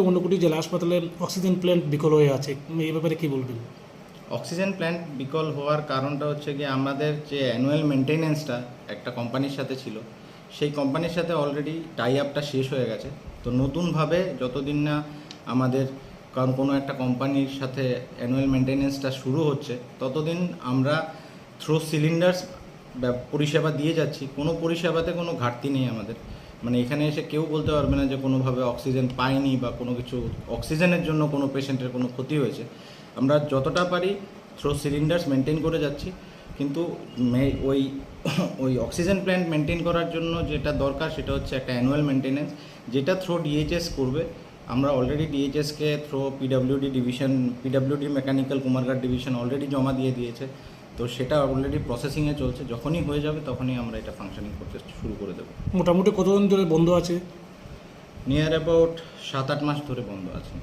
ঊনকোটি জেলা হাসপাতালের oxygen plant বিকল হয়ে আছে, এই ব্যাপারে কি বলবেন? অক্সিজেন প্ল্যান্ট বিকল হওয়ার কারণটা হচ্ছে গিয়ে আমাদের যে অ্যানুয়াল মেনটেনেন্সটা একটা কোম্পানির সাথে ছিল, সেই কোম্পানির সাথে অলরেডি টাই আপটা শেষ হয়ে গেছে। তো নতুনভাবে যতদিন না আমাদের কারণ কোনো একটা কোম্পানির সাথে অ্যানুয়াল মেনটেনেন্সটা শুরু হচ্ছে, ততদিন আমরা থ্রো সিলিন্ডার্স পরিষেবা দিয়ে যাচ্ছি। কোনো পরিষেবাতে কোনো ঘাটতি নেই আমাদের। মানে এখানে এসে কেউ বলতে পারবে না যে কোনোভাবে অক্সিজেন পায়নি বা কোনো কিছু অক্সিজেনের জন্য কোনো পেশেন্টের কোনো ক্ষতি হয়েছে। আমরা যতটা পারি থ্রো সিলিন্ডার্স মেনটেন করে যাচ্ছি, কিন্তু ওই ওই অক্সিজেন প্ল্যান্ট মেনটেন করার জন্য যেটা দরকার সেটা হচ্ছে একটা অ্যানুয়াল মেনটেনেন্স, যেটা থ্রো ডিএইচএস করবে। আমরা অলরেডি ডিএইচএসকে through PWD mechanical Kumarghat division already জমা দিয়ে দিয়েছে। তো সেটা অলরেডি প্রসেসিংয়ে চলছে। যখনই হয়ে যাবে তখনই আমরা এটা ফাংশনিং করতে শুরু করে দেবো। মোটামুটি কতদিন ধরে বন্ধ আছে? নিয়ার অ্যাবাউট 7-8 মাস ধরে বন্ধ আছে।